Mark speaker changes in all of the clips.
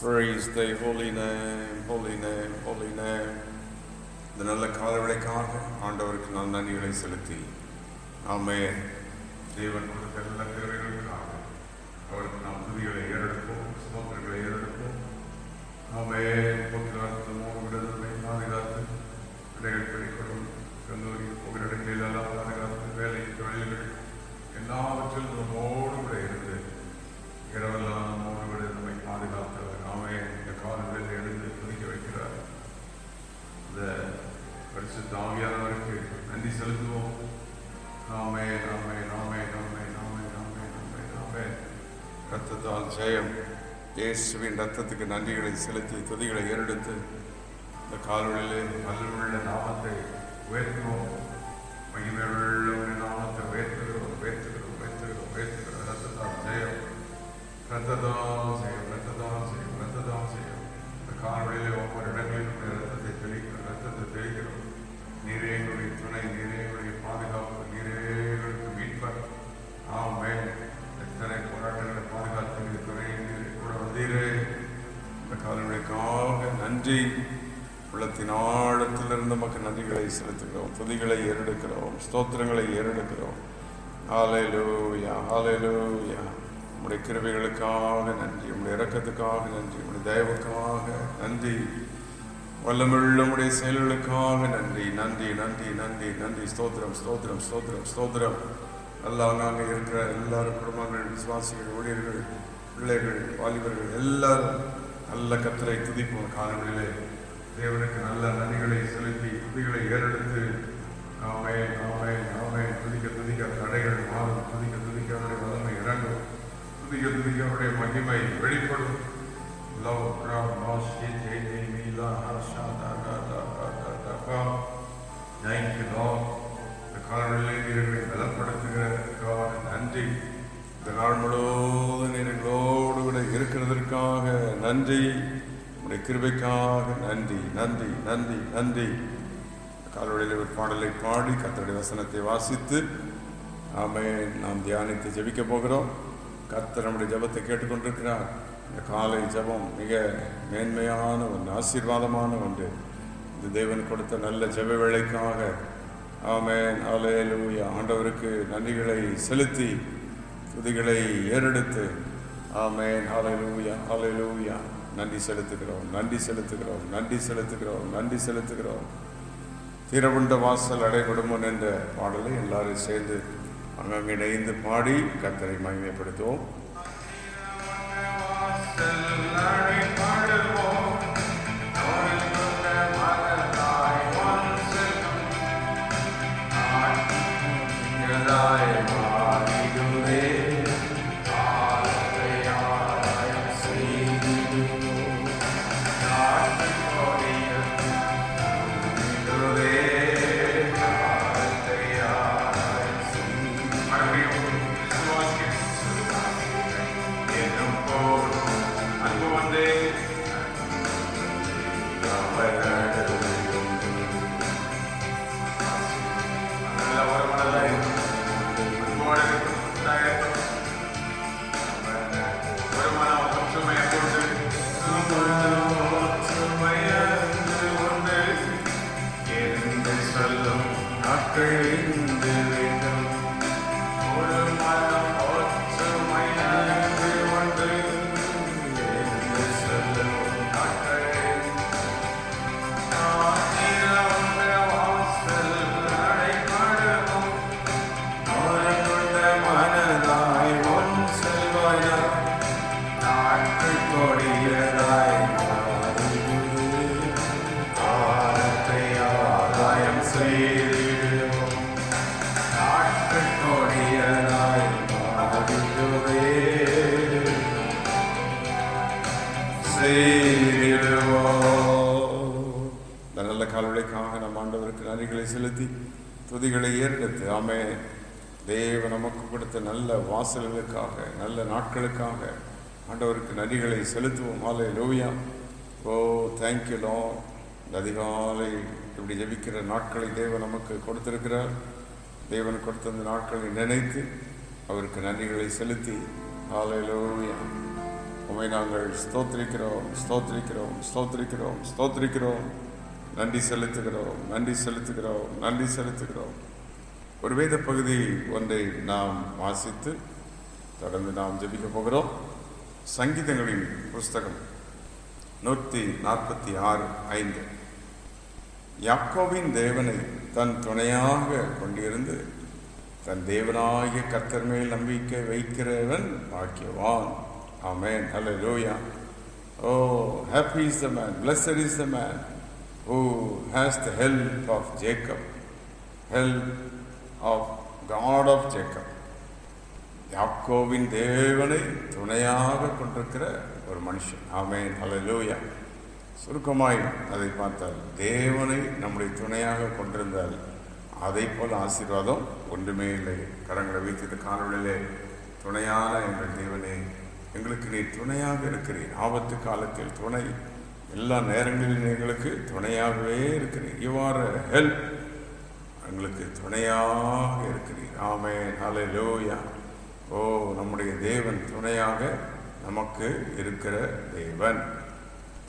Speaker 1: Praise thy holy name, holy name, holy name. இந்த நல்ல காலவேளைக்காக ஆண்டவருக்கு நான் நன்றிகளை செலுத்தி ஆமென். தேவன் கொடுத்த நல்ல கிருபைகளுக்காக அவருக்கு நாம் துதிகளை ஏறெடுப்போம், ஸ்தோத்திரங்களை ஏறெடுப்போம். ஆமென். போக்குவரத்து விடுதலை பாதுகாத்து பிள்ளைகள் படிக்கணும், கல்லூரி போகிற இடங்களில் எல்லாம் பாதுகாத்து வேலை தொழில்கள் எல்லாவற்றிலும் நம்மோடு கூட இருந்து இரவெல்லாம் நம்மோடு கூட நம்மை பாதுகாத்தவர். ஆமென். இந்த காலங்களில் எழுந்து துதிக்க வைக்கிறார். இந்த பரிசுத்த ஆவியானவருக்கு நன்றி செலுத்துவோம். ஆமென், ஆமென், ஆமென், ஆமென், ஆமென், ஆமென், ஆமென், ஆமென். இரத்தத்தால் ஜெயம். இயேசுவின் இரத்தத்துக்கு நன்றிகளை செலுத்தி துதிகளை ஏறெடுத்து இந்த காலவெளியிலே நல்லுள்ள நாமத்தை உயர்த்துவோம். மகிமையுள்ள நாமத்தை உயர்த்துகிறோம், உயர்த்துகிறோம், உயர்த்துகிறோம், உயர்த்துகிறோம். இரத்தத்தால் ஜெயம், இரத்தத்தால் ஜெயம், இரத்தத்தால் ஜெயம், இரத்தத்தால் ஜெயம். இந்த காலவெளியிலே ஒவ்வொரு இடங்களிலும் இரத்தத்தை தெளிக்கிறோம், இரத்தத்தை தெளிக்கிறோம். நீரே எங்களுடைய துணை, நீரே எங்களுடைய பாதுகாப்பு, நீரே எங்களுக்கு மீட்பர். ஆமென். எத்தனை போராட்டங்களை பாதுகாத்து நீர் துணை கூட வந்தீரே. இந்த காலவெளிக்காக நன்றி. உள்ளத்தின் ஆழத்திலிருந்து நமக்கு நன்றிகளை செலுத்துகிறோம், துதிகளை ஏறெடுக்கிறோம், ஸ்தோத்திரங்களை ஏறெடுக்கிறோம். ஹல்லேலூயா, ஹல்லேலூயா. உம்முடைய கிருபைகளுக்காக நன்றி, உம்முடைய இரக்கத்துக்காக நன்றி, உம்முடைய தயவுக்காக நன்றி, வல்லமையுள்ள உம்முடைய செயல்களுக்காக நன்றி, நன்றி, நன்றி, நன்றி, நன்றி. ஸ்தோத்திரம், ஸ்தோத்திரம், ஸ்தோத்திரம், ஸ்தோத்திரம். எல்லாம் நாங்கள் இருக்கிற எல்லாரும் குடும்பங்கள், விசுவாசிகள், ஊழியர்கள், பிள்ளைகள், வாலிபர்கள் எல்லாரும் நல்ல கர்த்தரை துதிப்போம். காலங்களிலே தேவனுக்கு நல்ல நன்றிகளை செலுத்தி துதிகளை ஏறெடுத்து ஆமென், ஆமென், ஆமென். துதிக்க துதிக்க தடைகள் மாறும், துதிக்க துதிக்க அவருடைய வல்லமை இறங்கும், துதிக்க துதிக்க அவருடைய மகிமை வெளிப்படும். இந்த காலங்களிலே நீர்களை பலப்படுத்துகிறதற்காக நன்றி. இந்த நாள் முழுவதும் நீர்களோடு கூட இருக்கிறதற்காக நன்றி. உடைய கிருபைக்காக நன்றி, நன்றி, நன்றி, நன்றி. காலவெளியில் ஒரு பாடலை பாடி கர்த்தருடைய வசனத்தை வாசித்து ஆமென் நாம் தியானித்து ஜெபிக்க போகிறோம். கர்த்தர் நம்முடைய ஜெபத்தை கேட்டுக்கொண்டிருக்கிறார். இந்த காலை ஜெபம் மிக மேன்மையான ஒன்று, ஆசீர்வாதமான ஒன்று. இந்த தேவன் கொடுத்த நல்ல ஜெப வேளைக்காக ஆமென், ஹல்லேலூயா. ஆண்டவருக்கு நன்றிகளை செலுத்தி துதிகளை ஏறெடுத்து ஆமென், ஹல்லேலூயா, ஹல்லேலூயா. நன்றி செலுத்துகிறோம், நன்றி செலுத்துகிறோம், நன்றி செலுத்துகிறோம், நன்றி செலுத்துகிறோம். திறவுண்ட வாசல் அடைபடும் என்ற பாடலை எல்லாரும் சேர்ந்து அங்கங்கே இணைந்து பாடி கர்த்தரை மகிமைப்படுத்துவோம். நல்ல காலவெளிக்காக நம் ஆண்டவருக்கு நன்றிகளை செலுத்தி துதிகளை ஏறெடுத்து ஆமென். தேவ நமக்கு கொடுத்த நல்ல வாசல்களுக்காக, நல்ல நாட்களுக்காக ஆண்டவருக்கு நன்றிகளை செலுத்துவோம். ஹல்லேலூயா. ஓ தேங்க்யூ லார்ட். இந்த அதிகாலை இப்படி ஜெபிக்கிற நாட்களை தேவன் நமக்கு கொடுத்திருக்கிறார். தேவன் கொடுத்த அந்த நாட்களை நினைத்து அவருக்கு நன்றிகளை செலுத்தி ஹல்லேலூயா. உம்மை நாங்கள் ஸ்தோத்திரிக்கிறோம், ஸ்தோத்திரிக்கிறோம், ஸ்தோத்திரிக்கிறோம், ஸ்தோத்திரிக்கிறோம். நன்றி செலுத்துகிறோம், நன்றி செலுத்துகிறோம், நன்றி செலுத்துகிறோம். ஒரு வேத பகுதி ஒன்றை நாம் வாசித்து தொடர்ந்து நாம் ஜெபிக்க போகிறோம். சங்கீதங்களின் புஸ்தகம் 146:5. யாக்கோபின் தேவனை தன் துணையாக கொண்டிருந்து தன் தேவனாகிய கர்த்தர் மேல் நம்பிக்கை வைக்கிறவன் பாக்கியவான். ஆமென். ஹல்லேலூயா. Oh, happy is the man, blessed is the man who has the help of Jacob, help of God of Jacob. யாக்கோவின் தேவனை துணையாக கொண்டிருக்கிற ஒரு மனுஷன். ஆமென். ஹல்லேலூயா. சுருக்கமாய் அதை பார்த்தால், தேவனை நம்முடைய துணையாக கொண்டிருந்தால் அதை போல ஆசீர்வாதம் ஒன்றுமே இல்லை. கரங்களை வைத்து காணொளியிலே, துணையான எங்கள் தேவனே, எங்களுக்கு நீ துணையாக இருக்கிறீர். ஆபத்து காலத்தில் துணை, எல்லா நேரங்களிலும் எங்களுக்கு துணையாகவே இருக்கிறீர். இவ்வாறு ஹெல்ப், எங்களுக்கு துணையாக இருக்கிறீர். ஆமென். ஹல்லேலூயா. ஓ, நம்முடைய தேவன் துணையாக நமக்கு இருக்கிற தேவன்.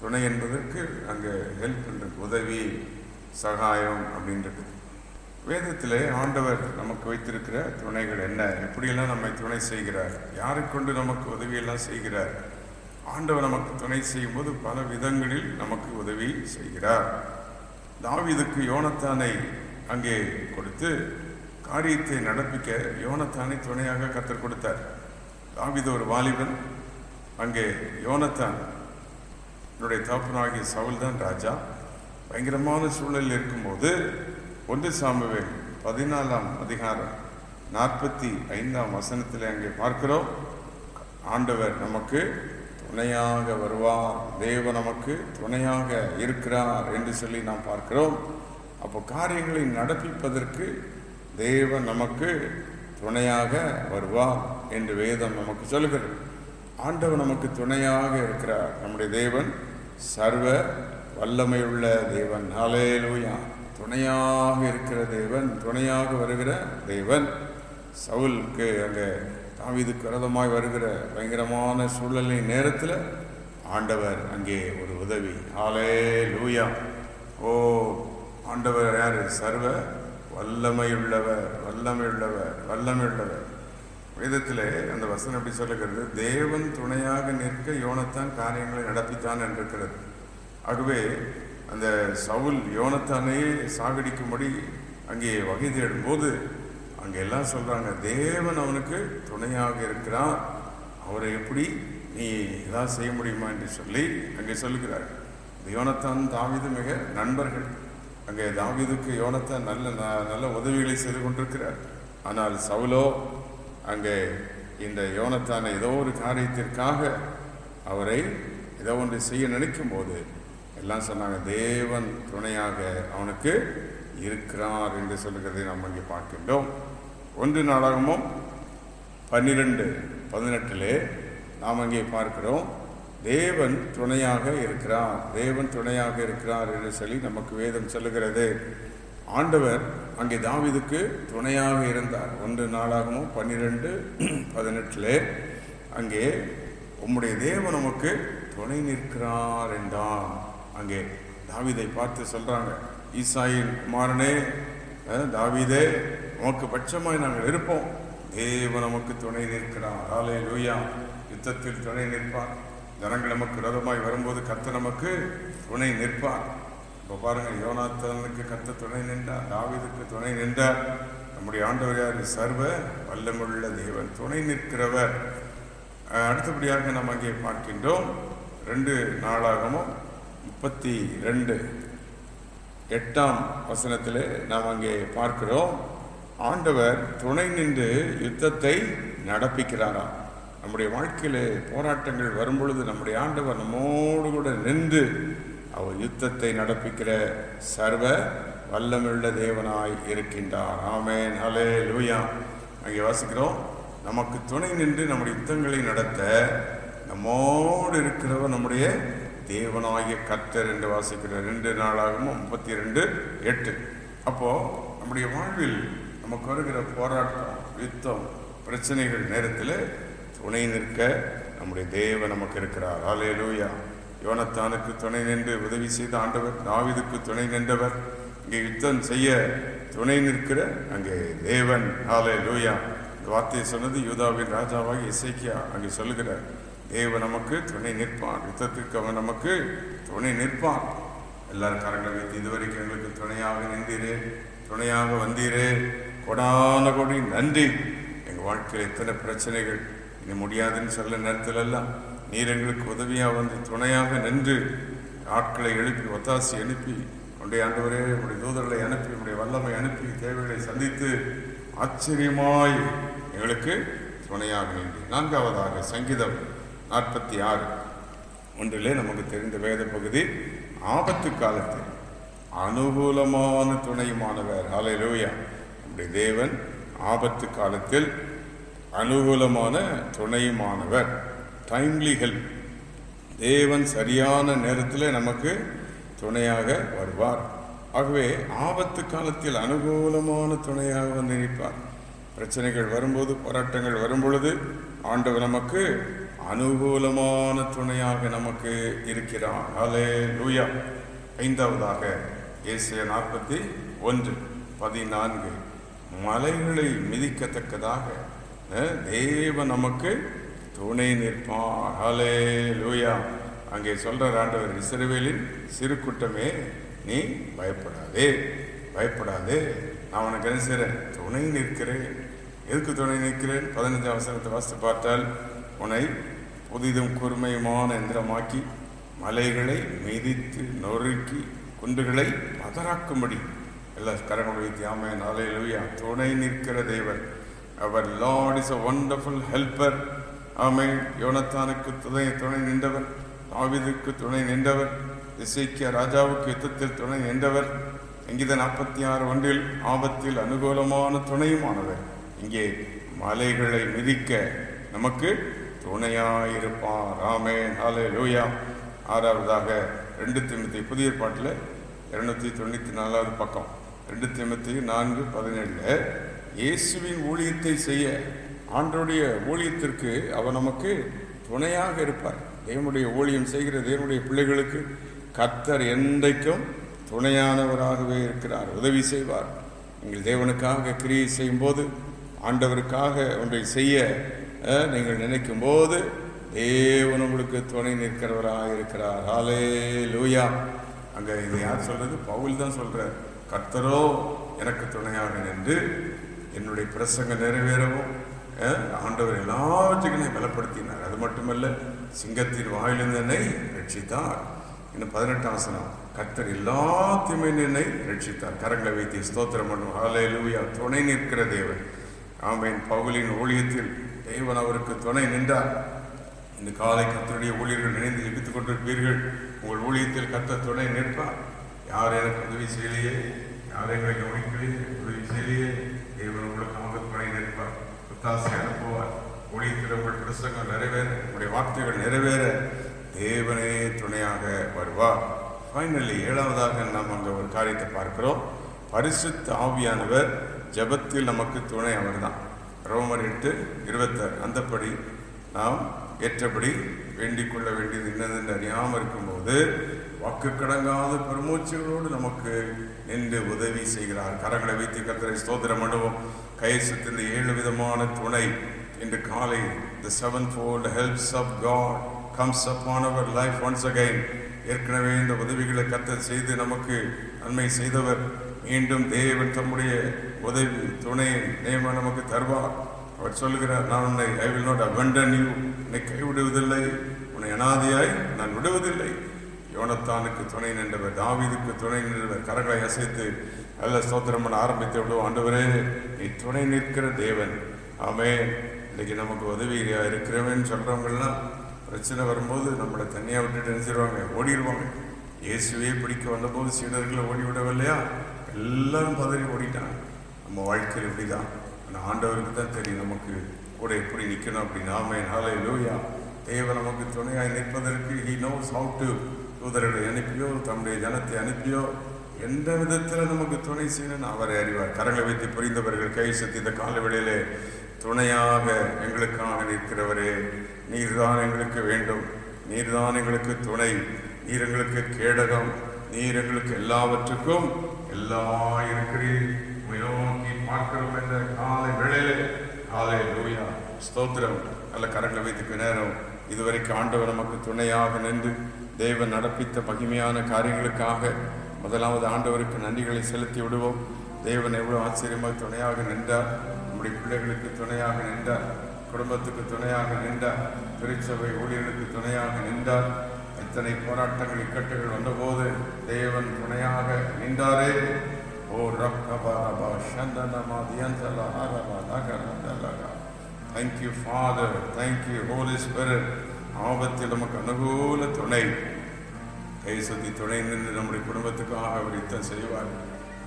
Speaker 1: துணை என்பதற்கு அங்கே ஹெல்ப் என்ற உதவி, சகாயம் அப்படின்றது. வேதத்திலே ஆண்டவர் நமக்கு வைத்திருக்கிற துணைகள் என்ன, எப்படியெல்லாம் நம்மை துணை செய்கிறார், யாரை கொண்டு நமக்கு உதவியெல்லாம் செய்கிறார். ஆண்டவர் நமக்கு துணை செய்யும் போது பல விதங்களில் நமக்கு உதவி செய்கிறார். தாவீதுக்கு யோனத்தானை அங்கே கொடுத்து காரியத்தை நடப்பிக்க யோனத்தானை துணையாக கர்த்தர் கொடுத்தார். தாவீது ஒரு வாலிபன். அங்கே யோனத்தான் என்னுடைய தகப்பனாகிய சவுல் தான் ராஜா. பயங்கரமான சூழலில் இருக்கும்போது 1 சாமுவேல் 14:45 அங்கே பார்க்கிறோம், ஆண்டவர் நமக்கு துணையாக வருவார், தேவன் நமக்கு துணையாக இருக்கிறார் என்று சொல்லி நாம் பார்க்கிறோம். அப்போ காரியங்களை நடப்பிப்பதற்கு தேவன் நமக்கு துணையாக வருவார் என்று வேதம் நமக்கு சொல்கிறது. ஆண்டவர் நமக்கு துணையாக இருக்கிறார். நம்முடைய தேவன் சர்வ வல்லமையுள்ள தேவன். ஹல்லேலூயா. துணையாக இருக்கிற தேவன், துணையாக வருகிற தேவன். சவுலுக்கு அங்கே தாவீதுக்கு விரோதமாய் வருகிற பயங்கரமான சூழலின் நேரத்தில் ஆண்டவர் அங்கே ஒரு உதவி. ஹல்லேலூயா. ஓ, ஆண்டவர் யார்? சர்வ வல்லமையுள்ளவர், வல்லமையுள்ளவர், வல்லமையுள்ளவர். வேதத்திலே அந்த வசனம் எப்படி சொல்லுகிறது? தேவன் துணையாக நிற்க யோனத்தான் காரியங்களை நடப்பித்தான் என்றிருக்கிறது. ஆகவே அந்த சவுல் யோனத்தானே சாகடிக்கும்படி அங்கே வகை தேடும்போது அங்கே எல்லாம் சொல்கிறாங்க, தேவன் அவனுக்கு துணையாக இருக்கிறான், அவரை எப்படி நீ ஏதாவது செய்ய முடியுமா என்று சொல்லி அங்கே சொல்லுகிறார். யோனத்தான் தாவீது மிக நண்பர்கள். அங்கே தாவீதுக்கு யோனத்தான் நல்ல உதவிகளை செய்து கொண்டிருக்கிறார். ஆனால் சவுலோ அங்கே இந்த யோனத்தானை ஏதோ ஒரு காரியத்திற்காக அவரை ஏதோ ஒன்று செய்ய நினைக்கும் போது எல்லாம் சொன்னாங்க, தேவன் துணையாக அவனுக்கு இருக்கிறார் என்று சொல்லுகிறதை நாம் அங்கே பார்க்கின்றோம். 1 நாளாகமும் 12:18 நாம் அங்கே பார்க்கிறோம், தேவன் துணையாக இருக்கிறார், தேவன் துணையாக இருக்கிறார் என்று சொல்லி நமக்கு வேதம் சொல்லுகிறது. ஆண்டவர் அங்கே தாவீதுக்கு துணையாக இருந்தார். 1 நாளாகமும் 12:18 அங்கே உம்முடைய தேவன் நமக்கு துணை நிற்கிறார் என்றான். அங்கே தாவீதை பார்த்து சொல்றாங்க, ஈசாயின் குமாரனே தாவீதே, உமக்கு பட்சமாய் நாங்கள் இருப்போம், தேவன் நமக்கு துணை நிற்கிறார். ஹல்லேலூயா. யுத்தத்தில் துணை நிற்பார். ஜனங்கள் நமக்கு விரோதமாய் வரும்போது கர்த்தர் நமக்கு துணை நிற்பார். இப்போ பாருங்க, யோனாத்தானுக்கு கர்த்தர் துணை நின்றார், தாவீதுக்கு துணை நின்றார். நம்முடைய ஆண்டவர் யார்? சர்வ வல்லமுள்ள தேவன், துணை நிற்கிறவர். அடுத்தபடியாக நாம் அங்கே பார்க்கின்றோம் 2 நாளாகமும் 32:8 நாம் அங்கே பார்க்கிறோம், ஆண்டவர் துணை நின்று யுத்தத்தை நடப்பிக்கிறாரா. நம்முடைய வாழ்க்கையில் போராட்டங்கள் வரும்பொழுது நம்முடைய ஆண்டவர் நம்மோடு கூட நின்று அவர் யுத்தத்தை நடப்பிக்கிற சர்வ வல்லமுள்ள தேவனாய் இருக்கின்றார். ஆமென். ஹல்லேலூயா. அங்கே வாசிக்கிறோம், நமக்கு துணை நின்று நம்முடைய யுத்தங்களை நடத்த நம்மோடு இருக்கிறவர் நம்முடைய தேவனாகிய கர்த்தர் என்று வாசிக்கிற 2 நாளாகமும் 32:8. அப்போ நம்முடைய வாழ்வில் நமக்கு வருகிற போராட்டம், யுத்தம், பிரச்சனைகள் நேரத்தில் துணை நிற்க நம்முடைய தேவன் நமக்கு இருக்கிறார். ஹல்லேலூயா. யோனத்தானுக்கு துணை நின்று உதவி செய்த ஆண்டவர், தாவீதுக்கு துணை நின்றவர், இங்கே யுத்தம் செய்ய துணை நிற்கிற அங்கே தேவன். ஹல்லேலூயா. இந்த வார்த்தையை சொன்னது யூதாவின் ராஜாவாகி எசேக்கியா அங்கே சொல்லுகிறார். தேவன் நமக்கு துணை நிற்பான், யுத்தத்திற்கு அவன் நமக்கு துணை நிற்பான். எல்லாரும் கரங்களை வைத்து, இதுவரைக்கும் எங்களுக்கு துணையாக நின்றீரே, துணையாக வந்தீரே, கொடான கொடி நன்றி. எங்கள் வாழ்க்கையில் எத்தனை பிரச்சனைகள், இனி முடியாதுன்னு சொல்ல நேரத்தில் எல்லாம் நீர் எங்களுக்கு உதவியாக வந்து துணையாக நின்று ஆட்களை எழுப்பி, ஒத்தாசி அனுப்பி, உடைய ஆண்டவரே உடைய தூதர்களை அனுப்பி, உடைய வல்லமை அனுப்பி தேவைகளை சந்தித்து ஆச்சரியமாய் எங்களுக்கு துணையாக நின்று. 4வதாக சங்கீதம் 46:1 நமக்கு தெரிந்த வேத பகுதி, ஆபத்து காலத்தில் அனுகூலமான துணையுமானவர். ஹல்லேலூயா. நம்முடைய தேவன் ஆபத்து காலத்தில் அனுகூலமான துணையுமானவர். Timely help. தேவன் சரியான நேரத்தில் நமக்கு துணையாக வருவார். ஆகவே ஆபத்து காலத்தில் அனுகூலமான துணையாக வந்து நிற்பார். பிரச்சனைகள் வரும்போது, போராட்டங்கள் வரும்பொழுது ஆண்டவர் நமக்கு அனுகூலமான துணையாக நமக்கு இருக்கிறார். ஹல்லேலூயா. 5வதாக ஏசாயா 41:14 மலைகளை மிதிக்கத்தக்கதாக தேவன் நமக்கு துணை நிற்பார். ஹல்லேலூயா. அங்கே சொல்ற ஆண்டவர், இஸ்ரவேலின் சிறு கூட்டமே நீ பயப்படாதே, பயப்படாதே, நான் உனக்கு என்ன செய்கிறேன், துணை நிற்கிறேன். எதுக்கு துணை நிற்கிறேன்? 15ஆம் வசனத்தை வாசித்து பார்த்தால், உன்னை புதிதும் கூர்மையுமான எந்திரமாக்கி மலைகளை மிதித்து நொறுக்கி குன்றுகளை பதறாக்கும்படி. எல்லா கரங்களை வைத்து ஆமென். ஹல்லேலூயா. துணை நிற்கிற தேவன். அவர் Lord is a wonderful helper. ஆமென். யோனத்தானுக்கு துணை நின்றவர், தாவீதுக்கு துணை நின்றவர், எசேக்கியா ராஜாவுக்கு யுத்தத்தில் துணை நின்றவர். சங்கீதம் 46:1 ஆபத்தில் அனுகூலமான துணையுமானவர். இங்கே மலைகளை மிதிக்க நமக்கு துணையாயிருப்பார். ஆமென். ஹல்லேலூயா. 6வதாக 2 தீமோத்தேயு புதிய ஏற்பாட்டில் 294வது பக்கம், 2 தீமோத்தேயு 4:17 இயேசுவின் ஊழியத்தை செய்ய, ஆண்டவருடைய ஊழியத்திற்கு அவர் நமக்கு துணையாக இருப்பார். தேவனுடைய ஊழியம் செய்கிற தேவனுடைய பிள்ளைகளுக்கு கர்த்தர் என்றைக்கும் துணையானவராகவே இருக்கிறார், உதவி செய்வார். நீங்கள் தேவனுக்காக கிரியை செய்யும் போது, ஆண்டவருக்காக ஒன்றை செய்ய நீங்கள் நினைக்கும் போது தேவன் உங்களுக்கு துணை நிற்கிறவராக இருக்கிறார். ஹல்லேலூயா. அங்கே இதை யார் சொல்றது? பவுல் தான் சொல்றார். கர்த்தரோ எனக்கு துணையாக நின்று என்னுடைய பிரசங்கம் நிறைவேறவும் ஆண்டவர் எல்லாவற்றுக்கும் பலப்படுத்தினார். அது மட்டுமல்ல, சிங்கத்தின் வாயிலிருந்து என்னை ரட்சித்தார். இன்னும் 18ஆம் வசனம், கர்த்தர் எல்லாத்தையுமே என்னை ரட்சித்தார். கரங்களை வைத்து ஸ்தோத்திரம் பண்ணுவோம். ஹல்லேலூயா. துணை நிற்கிற தேவன். ஆமென். பவுலின் ஊழியத்தில் தேவன் அவருக்கு துணை நின்றார். இந்த காலை கர்த்தருடைய ஊழியர்கள் நினைந்து ஜெபித்துக் கொண்டிருப்பீர்கள். உங்கள் ஊழியத்தில் கர்த்தர் துணை நிற்பார். யார் எனக்கு உதவி செய்யலையே, யார் எங்களை கவனிக்கலையே, உதவி செய்யலையே, தேவன் உங்களுக்காக துணை நிற்பார், ஒத்தாசை அனுப்புவார். ஊழியத்தில் உங்கள் பிரசங்கம் நிறைவேற, உங்களுடைய வார்த்தைகள் நிறைவேற தேவனே துணையாக வருவார். ஃபைனலி 7வதாக நாம் அங்கே ஒரு காரியத்தை பார்க்கிறோம். பரிசுத்த ஆவியானவர் ஜெபத்தில் நமக்கு துணை அவர் தான். ரோமர் 8:26 அந்தப்படி நாம் ஏற்றபடி வேண்டிக் கொள்ள வேண்டியது என்னதென்று அறியாமல் இருக்கும்போது வாக்கு கடங்காத பெருமூச்சுகளோடு நமக்கு நின்று உதவி செய்கிறார். கரங்களை வைத்து கர்த்தரை ஸ்தோத்திரம் பண்ணுவோம். கையசத்தின் 7 விதமான துணை இன்று காலை the sevenfold helps of God comes upon our life once again. ஏற்கனவே இந்த உதவிகளை கர்த்தர் செய்து நமக்கு நன்மை செய்தவர். மீண்டும் தேவன் தம்முடைய உதவி துணை நேம நமக்கு தருவார். அவர் சொல்லுகிறார், நான் உன்னை I will not abandon you, உன்னை கைவிடுவதில்லை, உன்னை அனாதையாய் நான் விடுவதில்லை. யோனத்தானுக்கு துணை நின்றவர், தாவீதுக்கு துணை நின்றவர். கரங்களை அசைத்து நல்ல ஸ்தோத்திரம் பண்ண ஆரம்பித்து விடுவோம். ஆண்டவரே, நீ துணை நிற்கிற தேவன். ஆமென். இன்னைக்கு நமக்கு உதவியாக இருக்கிறவன்னு சொல்கிறவங்கெல்லாம் பிரச்சனை வரும்போது நம்மளை தனியாக விட்டுட்டு நினைச்சிருவாங்க, ஓடிடுவாங்க. இயேசுவே பிடிக்க வந்தபோது சீடர்களை ஓடி விடவில்லையா? எல்லாரும் பதறி ஓடிட்டாங்க. நம்ம வாழ்க்கையில் இப்படி தான். ஆனால் ஆண்டவருக்கு தான் தெரியும் நமக்கு கூட எப்படி நிற்கணும் அப்படின்னு. ஆமென். ஹல்லேலூயா. தேவன் நமக்கு துணையாய் நிற்பதற்கு he knows how to, தூதர்களை அனுப்பியோ தம்முடைய ஜனத்தை அனுப்பியோ எந்த விதத்தில் நமக்கு துணை செய்யணும்னு அவரை அறிவார். கரங்களை வைத்து புரிந்தவர்கள் கை சத்தி இந்த கால வேளையிலே துணையாக எங்களுக்காக நிற்கிறவரே, நீர்தான் எங்களுக்கு வேண்டும், நீர்தான் எங்களுக்கு துணை, நீர் எங்களுக்கு கேடகம், நீர் எங்களுக்கு எல்லாவற்றுக்கும் எல்லாமாய் இருக்கிறீர். நோக்கி பார்க்கிறோம் என்ற காலை வேளையிலே ஹல்லேலூயா ஸ்தோத்திரம். நல்ல கரங்களை வைத்துக்க நேரம் இதுவரைக்கும் ஆண்டவர் நமக்கு துணையாக நின்று தேவன் நடப்பித்த மகிமையான காரியங்களுக்காக முதலாவது ஆண்டவருக்கு நன்றிகளை செலுத்தி விடுவோம். தேவன் எவ்வளோ ஆச்சரியமாக துணையாக நின்றார், நம்முடைய பிள்ளைகளுக்கு துணையாக நின்றார், குடும்பத்துக்கு துணையாக நின்றார், திருச்சபை ஊழியர்களுக்கு துணையாக நின்றார். எத்தனை போராட்டங்கள் இக்கட்டுகள் வந்தபோது தேவன் துணையாக நின்றாரே. ஓ ரப்பபா சந்தனமா தியந்தலா ஆரபா நகரந்தலகா. Thank you father, thank you Holy Spirit. ஆபத்தில் நமக்கு அனுகூல துணை, கை சுத்தி துணை நின்று நம்முடைய குடும்பத்துக்காக அவர் யுத்தம் செய்வார்.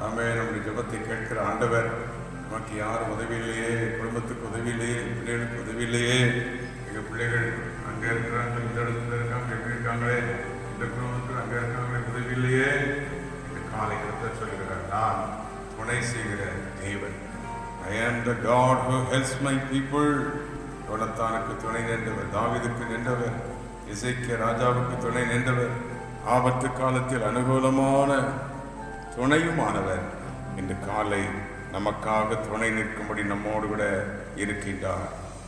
Speaker 1: ஆமே, நம்முடைய ஜெபத்தை கேட்கிற ஆண்டவர். நமக்கு யாரும் உதவியில்லையே, குடும்பத்துக்கு உதவியில்லையே, பிள்ளைகளுக்கு உதவியில்லையே. எங்கள் பிள்ளைகள் அங்கே இருக்கிறாங்க, இந்த இடத்துல இருக்காங்க, எப்படி இருக்காங்களே, இந்த குடும்பத்தில் அங்கே இருக்காங்களே, உதவியில்லையே. இந்த காலை கருத்தை சொல்கிறார், நான் துணை செய்கிற தேவன். I am the God who helps my people. யோனத்தானுக்கு துணை நின்றவர், தாவீதுக்கு நின்றவர், எசேக்கியா ராஜாவுக்கு துணை நின்றவர், ஆபத்து காலத்தில் அனுகூலமான துணையுமானவர். இன்று காலை நமக்காக துணை நிற்கும்படி நம்மோடு கூட இருக்கின்றார்.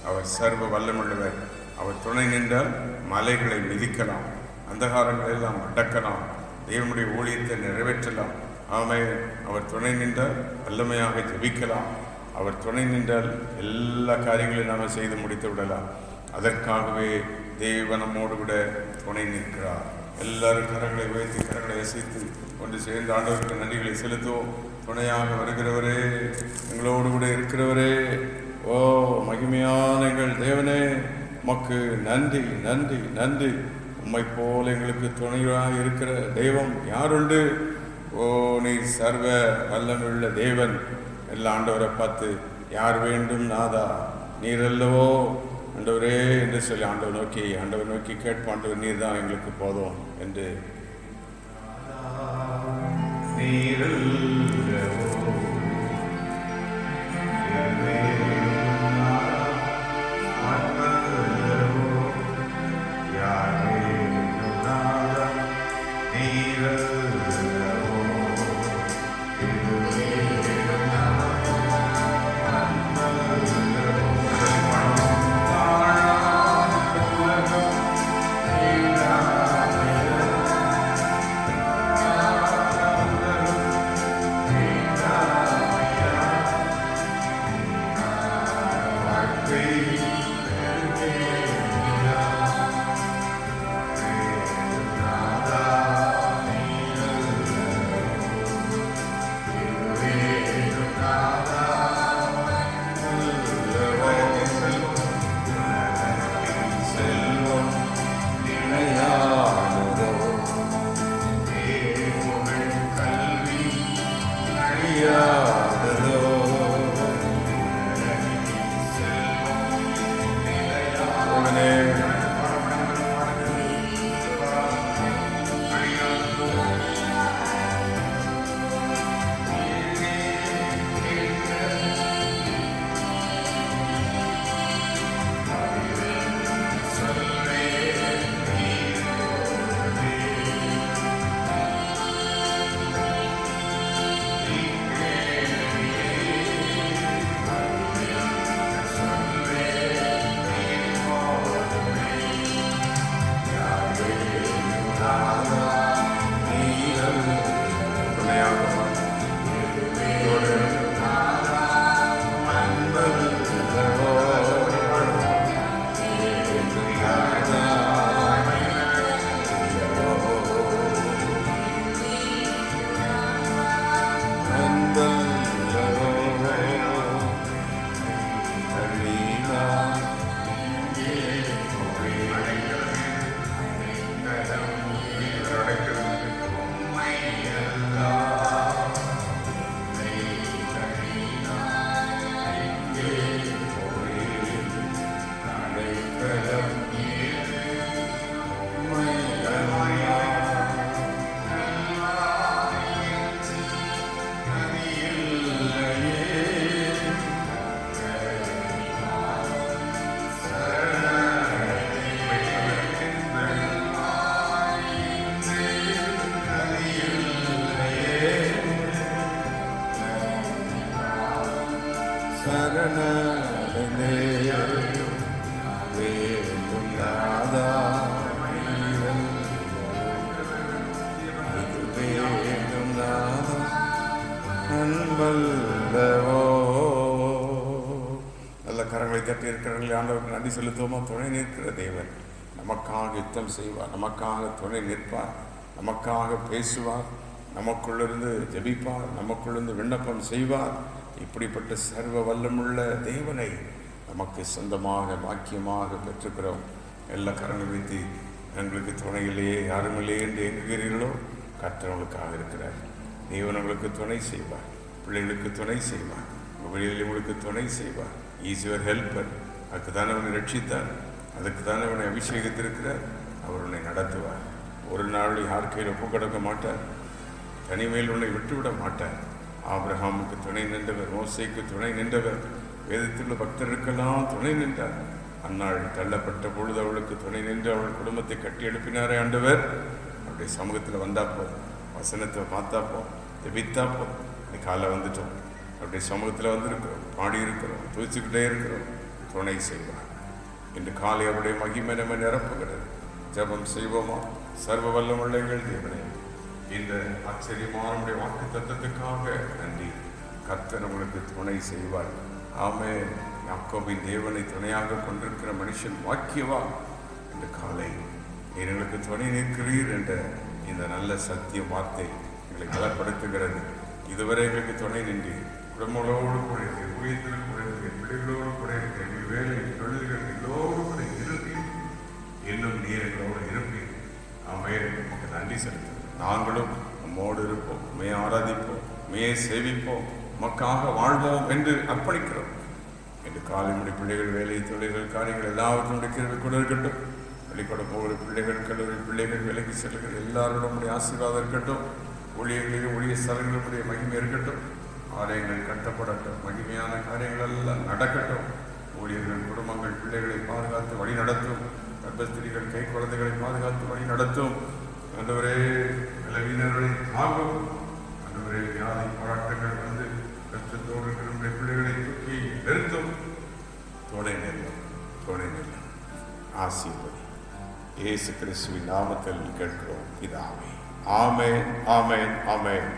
Speaker 1: அவர் சர்வ வல்லமுள்ளவர். அவர் துணை நின்றால் மலைகளை மிதிக்கலாம், அந்தகாரங்களை எல்லாம் அடக்கலாம், தேவனுடைய ஊழியத்தை நிறைவேற்றலாம். ஆமே, அவர் துணை நின்றால் வல்லமையாக ஜெபிக்கலாம். அவர் துணை நின்றால் எல்லா காரியங்களையும் நாம் செய்து முடித்து விடலாம். அதற்காகவே தேவன் நம்மோடு கூட துணை நிற்கிறார். எல்லாரும் கரங்களை உயர்த்தி கரங்களை அசைத்து கொண்டு சேர்ந்து ஆண்டவருக்கு நன்றிகளை செலுத்துவோம். துணையாக வருகிறவரே, எங்களோடு கூட இருக்கிறவரே, ஓ மகிமையான எங்கள் தேவனே, உமக்கு நன்றி நன்றி நன்றி. உம்மை போல எங்களுக்கு துணையாக இருக்கிற தெய்வம் யாருண்டு? ஓ நீ சர்வ வல்லமுள்ள தேவன். எல்லா ஆண்டவரை பார்த்து யார் வேண்டும் நாதா, நீர் அல்லவோ ஆண்டவரே என்று சொல்லி ஆண்டவர் நோக்கி கேட்போம். ஆண்டவர் நீர் தான் எங்களுக்கு போதும் என்று. தட்டி இருக்கிறவர்கள் ஆண்டவருக்கு நன்றி செலுத்துவோமா? துணை நிற்கிற தேவன் நமக்காக யுத்தம் செய்வார், நமக்காக துணை நிற்பார், நமக்காக பேசுவார், நமக்குள்ளிருந்து ஜெபிப்பார், நமக்குள்ளிருந்து விண்ணப்பம் செய்வார். இப்படிப்பட்ட சர்வ வல்லமுள்ள தேவனை நமக்கு சொந்தமாக பாக்கியமாக பெற்றுக்கிறோம். எல்லா கரங்கள் வைத்து எங்களுக்கு துணையிலேயே யாரும் இல்லையே என்று எங்குகிறீர்களோ கர்த்தர்களுக்காக இருக்கிறார். தேவன் உங்களுக்கு துணை செய்வார், பிள்ளைகளுக்கு துணை செய்வார், உங்கள் வழியில் உங்களுக்கு துணை செய்வார். Is your helper. அதுக்கு தானே அவனை ரட்சித்தார், அதுக்கு தானே அவனை அபிஷேகித்திருக்கிறார். அவர் உன்னை நடத்துவார். ஒரு நாள் யார் கையில் ஒப்பு கொடுக்க மாட்டார், தனிமையில் உன்னை விட்டுவிட மாட்டார். ஆபிரகாமுக்கு துணை நின்றவர், மோசேக்கு துணை நின்றவர், வேதத்தில் பக்தருக்கெல்லாம் துணை நின்றார். அந்நாள் தள்ளப்பட்ட பொழுது அவளுக்கு துணை நின்று அவள் குடும்பத்தை கட்டி எழுப்பினாரே ஆண்டவர். அவருடைய சமூகத்தில் வந்தா போதும், வசனத்தை பார்த்தா போதும், ஜெபித்தா போதும். இன்னைக்கு காலை வந்துட்டோம், அவருடைய சமூகத்தில் வந்திருக்கிறோம், பாடி இருக்கிறோம், தூச்சிக்கிட்டே இருக்கிறோம். துணை செய்வார். இன்று காலை அவருடைய மகிமை நம்ம நிரப்புகிறது. ஜெபம் செய்வோமா? சர்வ வல்லமுள்ள எங்கள் தேவனே, இந்த ஆச்சரியமான நம்முடைய வாக்கு தத்தத்துக்காக நன்றி. கர்த்தர் உங்களுக்கு துணை செய்வார். ஆமென். யாக்கோபின் தேவனை துணையாக கொண்டிருக்கிற மனுஷன் வாக்கியவா. இந்த காலை நீர் எங்களுக்கு துணை நிற்கிறீர் என்ற இந்த நல்ல சத்திய வார்த்தை எங்களை பலப்படுத்துகிறது. இதுவரை எங்களுக்கு துணை நின்று குடும்பங்களோடு கூட இருக்கிற, ஊழியத்தில் கூட இருக்கிற, பிள்ளைகளோடு கூட இருக்கிற, எங்கள் வேலை தொழில்கள் எல்லோரும் கூட இருப்பி இன்னும் நீர் எங்களோடு இருப்பீர். ஆமென். நமக்கு நன்றி செலுத்துகிறோம். நாங்களும் நம்மோடு இருப்போம், உண்மையை ஆராதிப்போம், உண்மையை சேவிப்போம், நமக்காக வாழ்வோம் என்று அர்ப்பணிக்கிறோம். என்று காலைமுறை பிள்ளைகள் வேலை தொழில்கள் காரியங்கள் எல்லாவற்றும் கிருபை கூட இருக்கட்டும். வெளிக்கொட போகிற பிள்ளைகள், கல்லூரி பிள்ளைகள், வேலைக்கு செல்கிற எல்லாரோடும் நம்முடைய ஆசீர்வாதம் இருக்கட்டும். ஊழியர்களிலும் ஊழிய ஸ்தலங்களுடைய மகிமை இருக்கட்டும். ஆலயங்கள் கட்டப்படட்டும், மகிமையான காரியங்கள் எல்லாம் நடக்கட்டும். ஊழியர்கள் குடும்பங்கள் பிள்ளைகளை பாதுகாத்து வழி நடத்தும். கர்ப்பஸ்திரிகள் கை குழந்தைகளை பாதுகாத்து வழி நடத்தும். ஆண்டவரே, பலவீனர்களை தாங்கும். ஆண்டவரே, வியாதி போராட்டங்கள் வந்து கஷ்டத்தோடு இருக்கிற பிள்ளைகளை தூக்கி நிறுத்தும். துணை நில்லும், துணை நில்லும். ஆசீர்வதி. இயேசு கிறிஸ்துவின் நாமத்தில் கேட்கிறோம் பிதாவே. ஆமென், ஆமென், ஆமென்.